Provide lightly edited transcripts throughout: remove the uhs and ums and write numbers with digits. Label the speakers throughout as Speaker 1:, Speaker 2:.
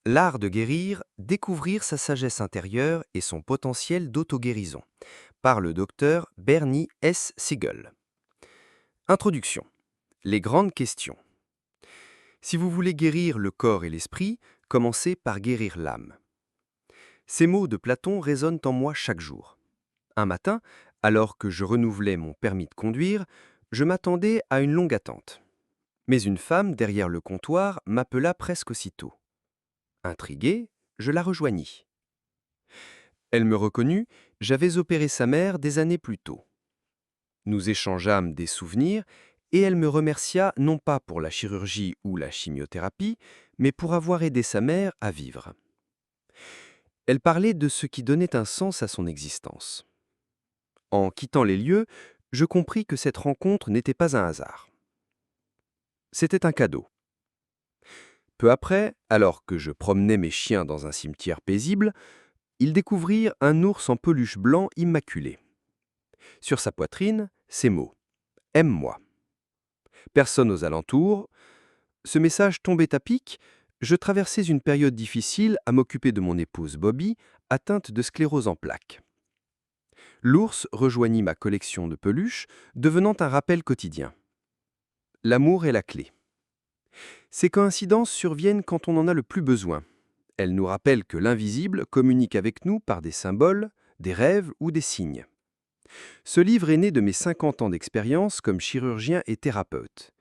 Speaker 1: L'art de guérir, découvrir sa sagesse intérieure et son potentiel d'auto-guérison, par le docteur Bernie S. Siegel. Introduction. Les grandes questions. Si vous voulez guérir le corps et l'esprit, commencez par guérir l'âme. Ces mots de Platon résonnent en moi chaque jour. Un matin, alors que je renouvelais mon permis de conduire, je m'attendais à une longue attente. Mais une femme derrière le comptoir m'appela presque aussitôt. Intrigué, je la rejoignis. Elle me reconnut, j'avais opéré sa mère des années plus tôt. Nous échangeâmes des souvenirs et elle me remercia non pas pour la chirurgie ou la chimiothérapie, mais pour avoir aidé sa mère à vivre. Elle parlait de ce qui donnait un sens à son existence. En quittant les lieux, je compris que cette rencontre n'était pas un hasard. C'était un cadeau. Peu après, alors que je promenais mes chiens dans un cimetière paisible, ils découvrirent un ours en peluche blanc immaculé. Sur sa poitrine, ces mots : « Aime-moi ». Personne aux alentours. Ce message tombait à pic. Je traversais une période difficile à m'occuper de mon épouse Bobby, atteinte de sclérose en plaques. L'ours rejoignit ma collection de peluches, devenant un rappel quotidien. L'amour est la clé. Ces coïncidences surviennent quand on en a le plus besoin. Elles nous rappellent que l'invisible communique avec nous par des symboles, des rêves ou des signes. Ce livre est né de mes 50 ans d'expérience comme chirurgien et thérapeute.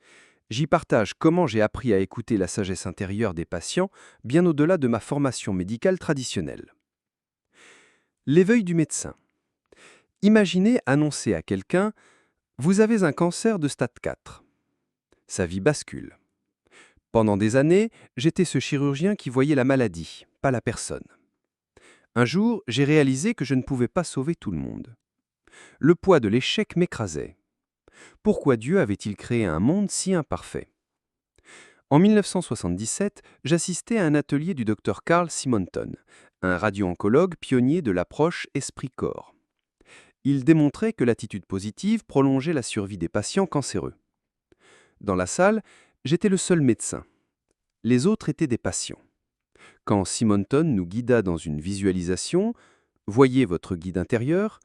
Speaker 1: J'y partage comment j'ai appris à écouter la sagesse intérieure des patients, bien au-delà de ma formation médicale traditionnelle. L'éveil du médecin. Imaginez annoncer à quelqu'un « Vous avez un cancer de stade 4 ». Sa vie bascule. Pendant des années, j'étais ce chirurgien qui voyait la maladie, pas la personne. Un jour, j'ai réalisé que je ne pouvais pas sauver tout le monde. Le poids de l'échec m'écrasait. Pourquoi Dieu avait-il créé un monde si imparfait ? En 1977, j'assistais à un atelier du Dr Carl Simonton, un radio-oncologue pionnier de l'approche esprit-corps. Il démontrait que l'attitude positive prolongeait la survie des patients cancéreux. Dans la salle, j'étais le seul médecin. Les autres étaient des patients. Quand Simonton nous guida dans une visualisation, « Voyez votre guide intérieur »,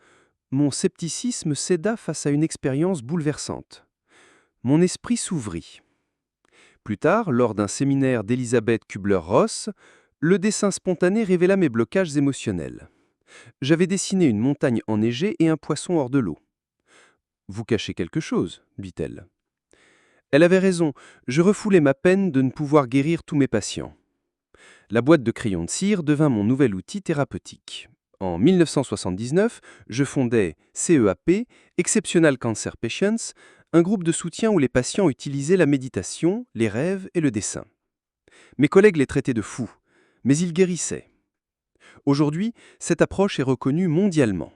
Speaker 1: mon scepticisme céda face à une expérience bouleversante. Mon esprit s'ouvrit. Plus tard, lors d'un séminaire d'Elisabeth Kubler-Ross, le dessin spontané révéla mes blocages émotionnels. J'avais dessiné une montagne enneigée et un poisson hors de l'eau. « Vous cachez quelque chose », dit-elle. Elle avait raison, je refoulais ma peine de ne pouvoir guérir tous mes patients. La boîte de crayons de cire devint mon nouvel outil thérapeutique. En 1979, je fondai CEAP, Exceptional Cancer Patients, un groupe de soutien où les patients utilisaient la méditation, les rêves et le dessin. Mes collègues les traitaient de fous, mais ils guérissaient. Aujourd'hui, cette approche est reconnue mondialement.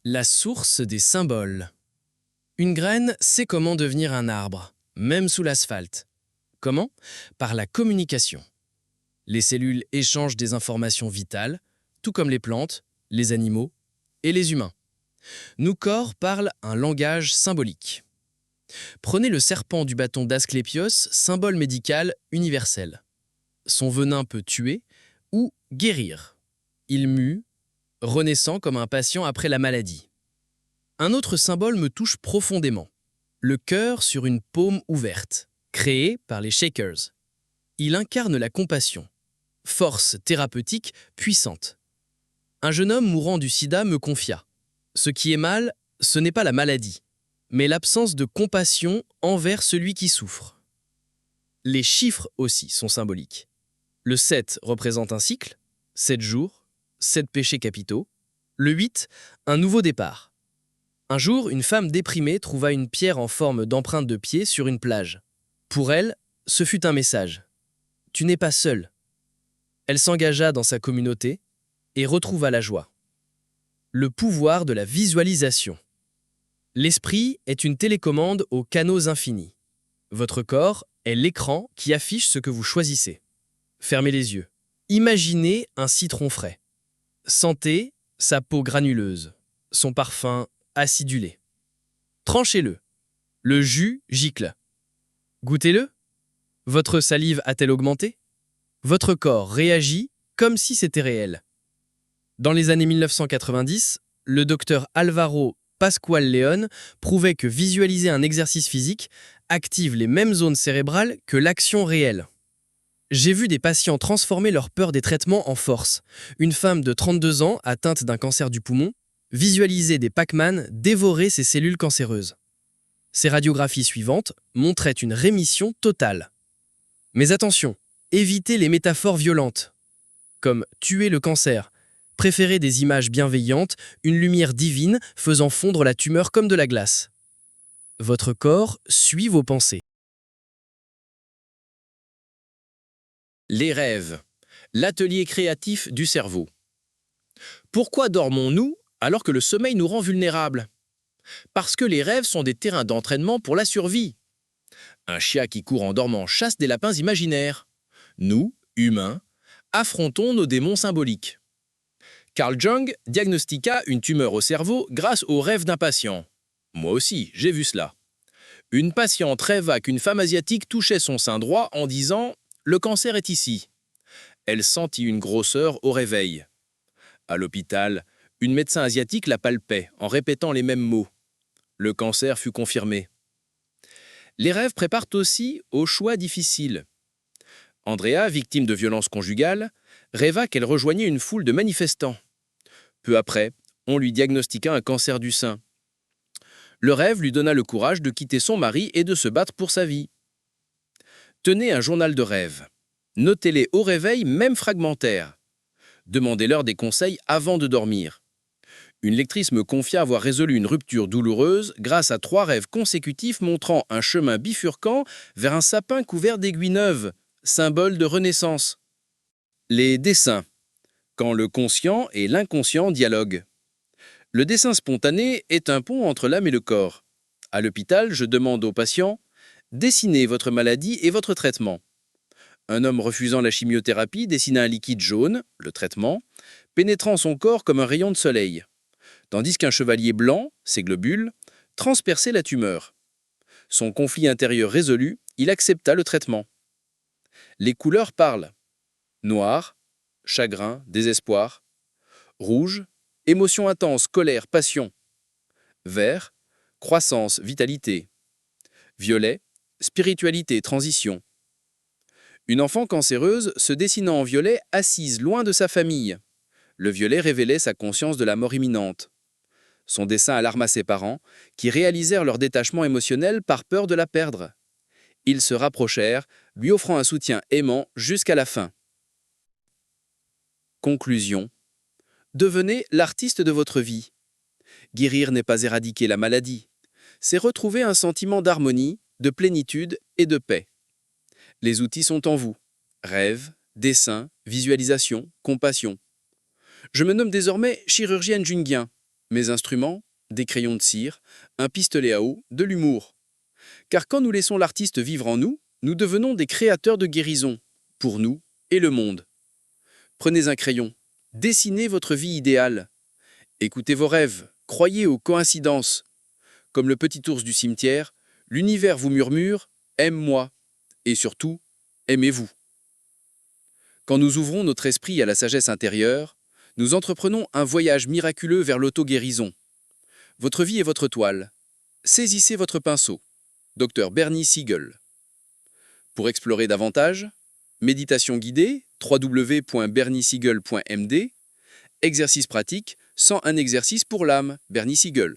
Speaker 2: La source des symboles. Une graine sait comment devenir un arbre, même sous l'asphalte. Comment ? Par la communication. Les cellules échangent des informations vitales, tout comme les plantes, les animaux et les humains. Nos corps parlent un langage symbolique. Prenez le serpent du bâton d'Asclépios, symbole médical universel. Son venin peut tuer ou guérir. Il mue, renaissant comme un patient après la maladie. Un autre symbole me touche profondément. Le cœur sur une paume ouverte, créé par les Shakers. Il incarne la compassion, force thérapeutique puissante. Un jeune homme mourant du sida me confia. Ce qui est mal, ce n'est pas la maladie, mais l'absence de compassion envers celui qui souffre. Les chiffres aussi sont symboliques. Le 7 représente un cycle, 7 jours, 7 péchés capitaux. Le 8, un nouveau départ. Un jour, une femme déprimée trouva une pierre en forme d'empreinte de pied sur une plage. Pour elle, ce fut un message. « Tu n'es pas seule ». Elle s'engagea dans sa communauté et retrouva la joie. Le pouvoir de la visualisation. L'esprit est une télécommande aux canaux infinis. Votre corps est l'écran qui affiche ce que vous choisissez. Fermez les yeux. Imaginez un citron frais. Sentez sa peau granuleuse, son parfum acidulé. Tranchez-le. Le jus gicle. Goûtez-le. Votre salive a-t-elle augmenté? Votre corps réagit comme si c'était réel. Dans les années 1990, le docteur Alvaro Pascual León prouvait que visualiser un exercice physique active les mêmes zones cérébrales que l'action réelle. J'ai vu des patients transformer leur peur des traitements en force. Une femme de 32 ans atteinte d'un cancer du poumon visualisait des Pac-Man dévorer ses cellules cancéreuses. Ces radiographies suivantes montraient une rémission totale. Mais attention, évitez les métaphores violentes, comme tuer le cancer. Préférez des images bienveillantes, une lumière divine faisant fondre la tumeur comme de la glace. Votre corps suit vos pensées.
Speaker 3: Les rêves, l'atelier créatif du cerveau. Pourquoi dormons-nous alors que le sommeil nous rend vulnérables? Parce que les rêves sont des terrains d'entraînement pour la survie. Un chien qui court en dormant chasse des lapins imaginaires. Nous, humains, affrontons nos démons symboliques. Carl Jung diagnostiqua une tumeur au cerveau grâce aux rêves d'un patient. Moi aussi, j'ai vu cela. Une patiente rêva qu'une femme asiatique touchait son sein droit en disant « Le cancer est ici ». Elle sentit une grosseur au réveil. À l'hôpital, une médecin asiatique la palpait en répétant les mêmes mots. Le cancer fut confirmé. Les rêves préparent aussi aux choix difficiles. Andrea, victime de violences conjugales, rêva qu'elle rejoignait une foule de manifestants. Peu après, on lui diagnostiqua un cancer du sein. Le rêve lui donna le courage de quitter son mari et de se battre pour sa vie. Tenez un journal de rêve. Notez-les au réveil, même fragmentaires. Demandez-leur des conseils avant de dormir. Une lectrice me confia avoir résolu une rupture douloureuse grâce à 3 rêves consécutifs montrant un chemin bifurquant vers un sapin couvert d'aiguilles neuves, symbole de renaissance. Les dessins. Quand le conscient et l'inconscient dialoguent. Le dessin spontané est un pont entre l'âme et le corps. À l'hôpital, je demande aux patients « Dessinez votre maladie et votre traitement ». Un homme refusant la chimiothérapie dessina un liquide jaune, le traitement, pénétrant son corps comme un rayon de soleil. Tandis qu'un chevalier blanc, ses globules, transperçaient la tumeur. Son conflit intérieur résolu, il accepta le traitement. Les couleurs parlent. Noir, chagrin, désespoir. Rouge, émotion intense, colère, passion. Vert, croissance, vitalité. Violet, spiritualité, transition. Une enfant cancéreuse se dessinant en violet assise loin de sa famille. Le violet révélait sa conscience de la mort imminente. Son dessin alarma ses parents, qui réalisèrent leur détachement émotionnel par peur de la perdre. Ils se rapprochèrent, lui offrant un soutien aimant jusqu'à la fin. Conclusion. Devenez l'artiste de votre vie. Guérir n'est pas éradiquer la maladie. C'est retrouver un sentiment d'harmonie, de plénitude et de paix. Les outils sont en vous. Rêve, dessin, visualisation, compassion. Je me nomme désormais chirurgienne jungien. Mes instruments, des crayons de cire, un pistolet à eau, de l'humour. Car quand nous laissons l'artiste vivre en nous, nous devenons des créateurs de guérison, pour nous et le monde. Prenez un crayon, dessinez votre vie idéale. Écoutez vos rêves, croyez aux coïncidences. Comme le petit ours du cimetière, l'univers vous murmure « Aime-moi » et surtout « Aimez-vous ». Quand nous ouvrons notre esprit à la sagesse intérieure, nous entreprenons un voyage miraculeux vers l'auto-guérison. Votre vie est votre toile. Saisissez votre pinceau. Dr Bernie Siegel. Pour explorer davantage, méditation guidée, www.berniesiegel.md, exercice pratique, 101 exercices pour l'âme, Bernie Siegel.